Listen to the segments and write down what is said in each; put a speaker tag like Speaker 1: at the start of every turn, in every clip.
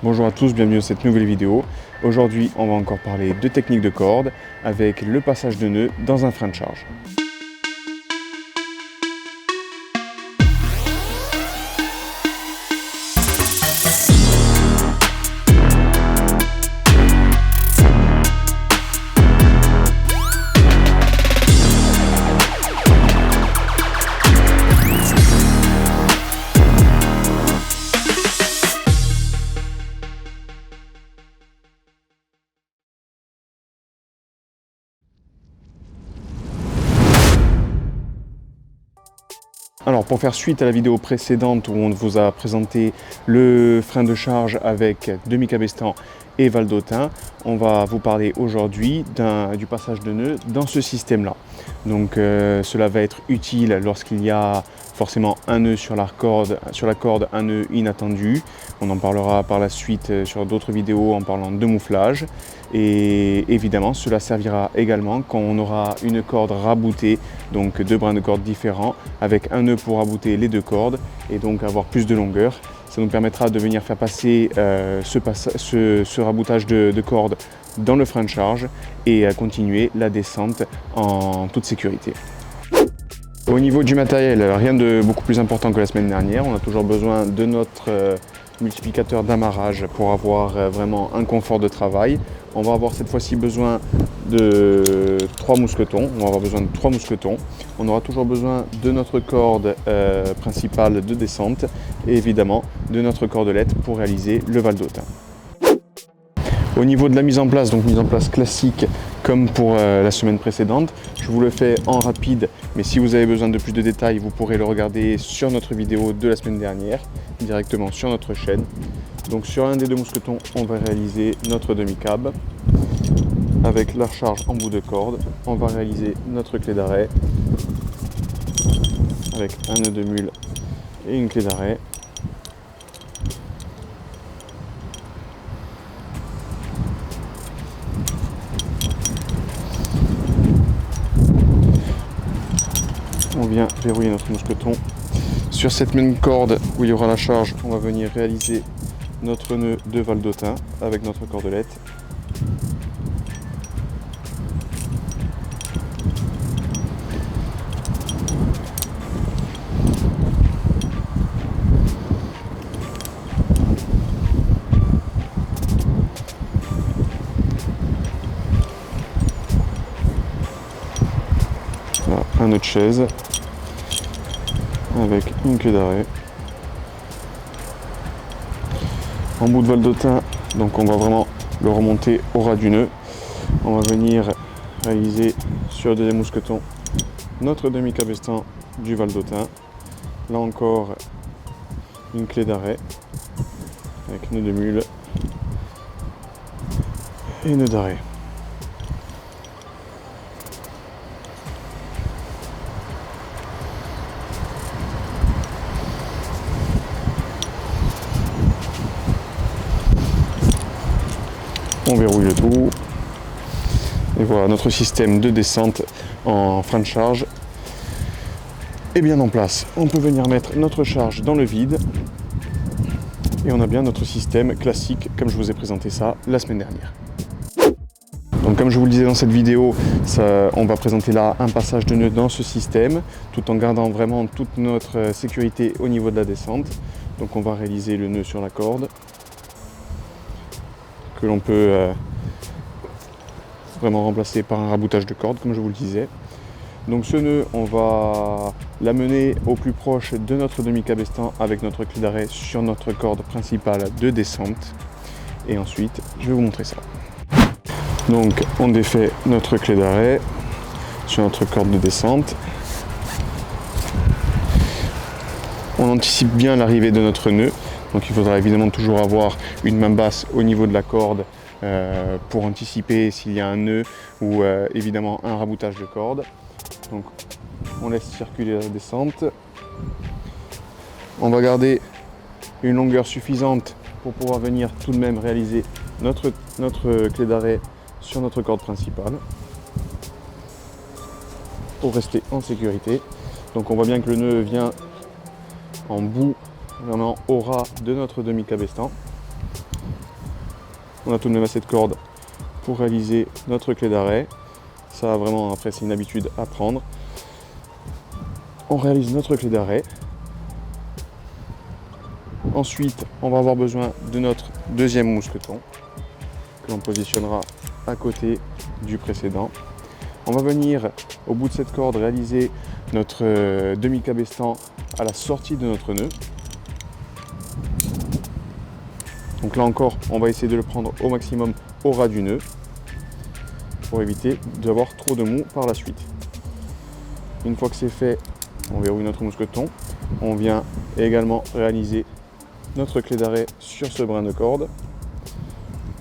Speaker 1: Bonjour à tous, bienvenue dans cette nouvelle vidéo. Aujourd'hui, on va encore parler de technique de corde avec le passage de nœud dans un frein de charge. Alors pour faire suite à la vidéo précédente où on vous a présenté le frein de charge avec demi-cabestan et valdotin, on va vous parler aujourd'hui du passage de nœud dans ce système-là. Donc cela va être utile lorsqu'il y a forcément un nœud sur la corde, un nœud inattendu. On en parlera par la suite sur d'autres vidéos en parlant de mouflage. Et évidemment, cela servira également quand on aura une corde raboutée, donc deux brins de corde différents, avec un nœud pour rabouter les deux cordes et donc avoir plus de longueur. Ça nous permettra de venir faire passer ce raboutage de corde dans le frein de charge et continuer la descente en toute sécurité. Au niveau du matériel, rien de beaucoup plus important que la semaine dernière. On a toujours besoin de notre multiplicateur d'amarrage pour avoir vraiment un confort de travail. On va avoir cette fois-ci besoin de 3 mousquetons. On va avoir besoin de 3 mousquetons. On aura toujours besoin de notre corde principale de descente et évidemment de notre cordelette pour réaliser le valdotin. Au niveau de la mise en place, donc mise en place classique comme pour la semaine précédente, je vous le fais en rapide, mais si vous avez besoin de plus de détails, vous pourrez le regarder sur notre vidéo de la semaine dernière, directement sur notre chaîne. Donc sur un des deux mousquetons, on va réaliser notre demi-cab avec la recharge en bout de corde. On va réaliser notre clé d'arrêt avec un nœud de mule et une clé d'arrêt. On vient verrouiller notre mousqueton. Sur cette même corde où il y aura la charge, on va venir réaliser notre nœud de valdotin avec notre cordelette. Voilà, un nœud de chaise avec une clé d'arrêt. En bout de valdotin, donc on va vraiment le remonter au ras du nœud. On va venir réaliser sur le deuxième mousqueton notre demi-cabestan du valdotin. Là encore, une clé d'arrêt avec nœud de mule et nœud d'arrêt. On verrouille le tout et voilà, notre système de descente en frein de charge est bien en place. On peut venir mettre notre charge dans le vide et on a bien notre système classique comme je vous ai présenté ça la semaine dernière. Donc comme je vous le disais dans cette vidéo, on va présenter là un passage de nœud dans ce système tout en gardant vraiment toute notre sécurité au niveau de la descente. Donc on va réaliser le nœud sur la corde que l'on peut vraiment remplacer par un raboutage de corde comme je vous le disais. Donc ce nœud, on va l'amener au plus proche de notre demi-cabestan avec notre clé d'arrêt sur notre corde principale de descente et ensuite je vais vous montrer ça. Donc on défait notre clé d'arrêt sur notre corde de descente. On anticipe bien l'arrivée de notre nœud. Donc il faudra évidemment toujours avoir une main basse au niveau de la corde pour anticiper s'il y a un nœud ou évidemment un raboutage de corde. Donc on laisse circuler la descente. On va garder une longueur suffisante pour pouvoir venir tout de même réaliser notre clé d'arrêt sur notre corde principale pour rester en sécurité. Donc on voit bien que le nœud vient en bout, vraiment au ras de notre demi-cabestan. On a tout de même assez de cordes pour réaliser notre clé d'arrêt. Ça vraiment après c'est une habitude à prendre. On réalise notre clé d'arrêt. Ensuite, on va avoir besoin de notre deuxième mousqueton que l'on positionnera à côté du précédent. On va venir au bout de cette corde réaliser notre demi-cabestan à la sortie de notre nœud. Donc là encore, on va essayer de le prendre au maximum au ras du nœud pour éviter d'avoir trop de mou par la suite. Une fois que c'est fait, on verrouille notre mousqueton. On vient également réaliser notre clé d'arrêt sur ce brin de corde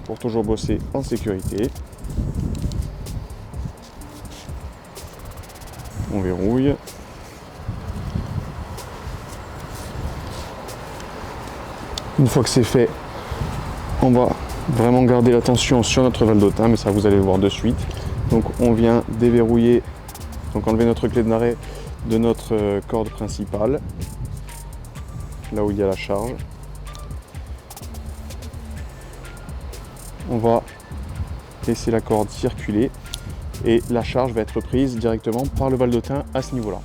Speaker 1: pour toujours bosser en sécurité. On verrouille. Une fois que c'est fait, on va vraiment garder la tension sur notre valdotin, mais ça vous allez le voir de suite. Donc on vient déverrouiller, donc enlever notre clé d'arrêt de notre corde principale, là où il y a la charge. On va laisser la corde circuler et la charge va être prise directement par le valdotin à ce niveau-là.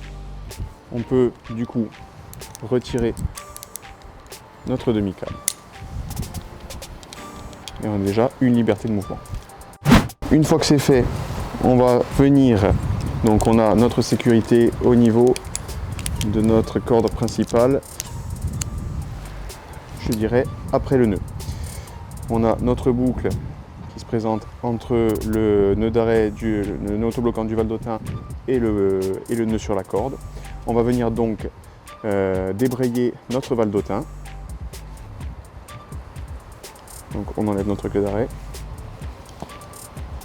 Speaker 1: On peut du coup retirer notre demi-câble. Et on a déjà une liberté de mouvement. Une fois que c'est fait, on va venir, donc on a notre sécurité au niveau de notre corde principale, je dirais après le nœud. On a notre boucle qui se présente entre le nœud d'arrêt, le nœud autobloquant du valdotin et le nœud sur la corde. On va venir donc débrayer notre valdotin. Donc on enlève notre clé d'arrêt.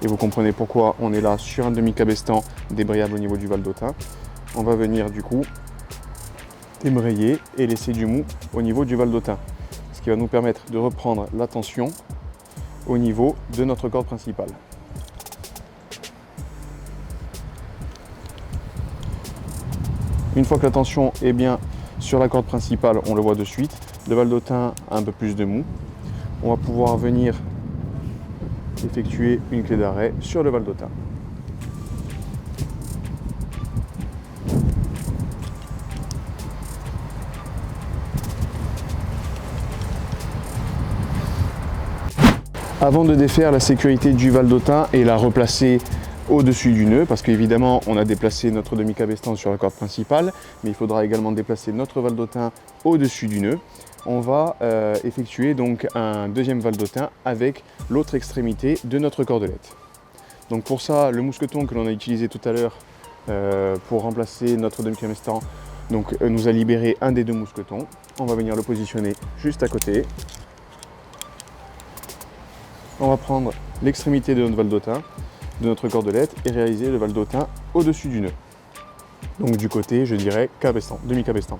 Speaker 1: Et vous comprenez pourquoi on est là sur un demi-cabestan débrayable au niveau du valdotin. On va venir du coup débrayer et laisser du mou au niveau du valdotin. Ce qui va nous permettre de reprendre la tension au niveau de notre corde principale. Une fois que la tension est bien sur la corde principale, on le voit de suite, le valdotin a un peu plus de mou. On va pouvoir venir effectuer une clé d'arrêt sur le valdotin. Avant de défaire la sécurité du valdotin et la replacer au-dessus du nœud, parce qu'évidemment on a déplacé notre demi-cabestan sur la corde principale, mais il faudra également déplacer notre valdotin au-dessus du nœud. On va effectuer donc un deuxième valdotin avec l'autre extrémité de notre cordelette. Donc pour ça, le mousqueton que l'on a utilisé tout à l'heure pour remplacer notre demi-cabestan nous a libéré un des deux mousquetons. On va venir le positionner juste à côté. On va prendre l'extrémité de notre valdotin, de notre cordelette et réaliser le valdotin au-dessus du nœud. Donc du côté, je dirais, cabestan, demi-cabestan.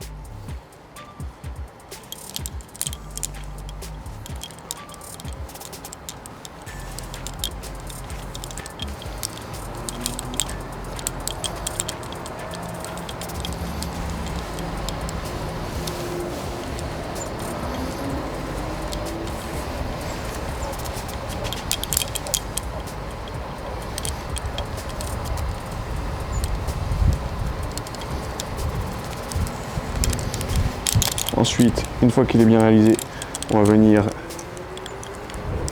Speaker 1: Ensuite, une fois qu'il est bien réalisé, on va venir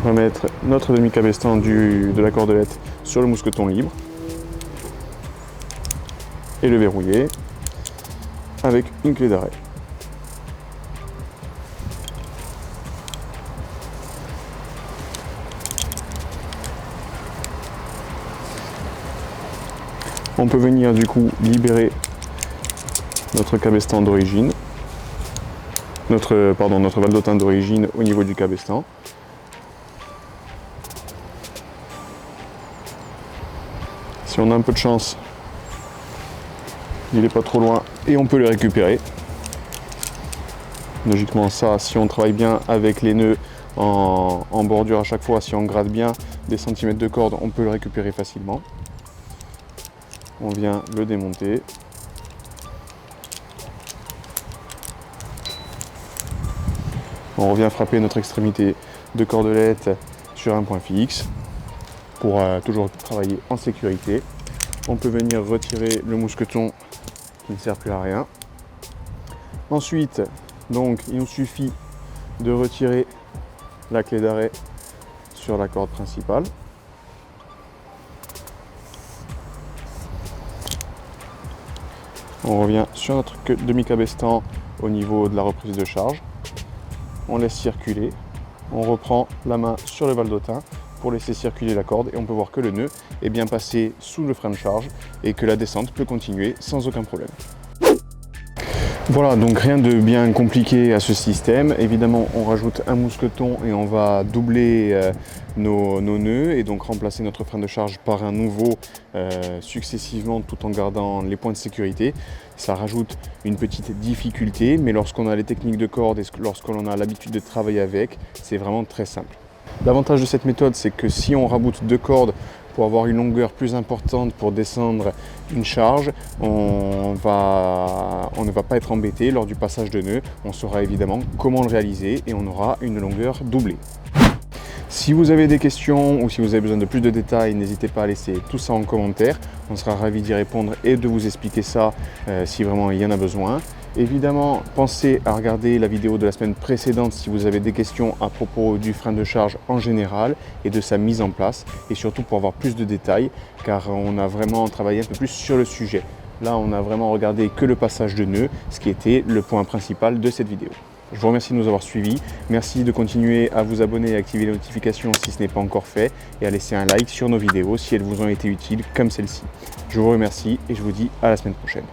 Speaker 1: remettre notre demi-cabestan de la cordelette sur le mousqueton libre et le verrouiller avec une clé d'arrêt. On peut venir du coup libérer notre cabestan d'origine. Notre valdotin d'origine au niveau du cabestan. Si on a un peu de chance, il n'est pas trop loin et on peut le récupérer. Logiquement ça, si on travaille bien avec les nœuds en bordure à chaque fois, si on gratte bien des centimètres de corde, on peut le récupérer facilement. On vient le démonter. On revient frapper notre extrémité de cordelette sur un point fixe pour toujours travailler en sécurité. On peut venir retirer le mousqueton qui ne sert plus à rien. Ensuite, donc, il nous suffit de retirer la clé d'arrêt sur la corde principale. On revient sur notre demi-cabestan au niveau de la reprise de charge. On laisse circuler. On reprend la main sur le valdotin pour laisser circuler la corde et on peut voir que le nœud est bien passé sous le frein de charge et que la descente peut continuer sans aucun problème. Voilà, donc rien de bien compliqué à ce système. Évidemment, on rajoute un mousqueton et on va doubler nos nœuds et donc remplacer notre frein de charge par un nouveau successivement tout en gardant les points de sécurité. Ça rajoute une petite difficulté, mais lorsqu'on a les techniques de corde et lorsqu'on a l'habitude de travailler avec, c'est vraiment très simple. L'avantage de cette méthode, c'est que si on raboute deux cordes pour avoir une longueur plus importante pour descendre une charge, on ne va pas être embêté lors du passage de nœud. On saura évidemment comment le réaliser et on aura une longueur doublée. Si vous avez des questions ou si vous avez besoin de plus de détails, n'hésitez pas à laisser tout ça en commentaire. On sera ravis d'y répondre et de vous expliquer ça si vraiment il y en a besoin. Évidemment, pensez à regarder la vidéo de la semaine précédente si vous avez des questions à propos du frein de charge en général et de sa mise en place et surtout pour avoir plus de détails car on a vraiment travaillé un peu plus sur le sujet. Là, on a vraiment regardé que le passage de nœud, ce qui était le point principal de cette vidéo. Je vous remercie de nous avoir suivis. Merci de continuer à vous abonner et à activer les notifications si ce n'est pas encore fait et à laisser un like sur nos vidéos si elles vous ont été utiles comme celle-ci. Je vous remercie et je vous dis à la semaine prochaine.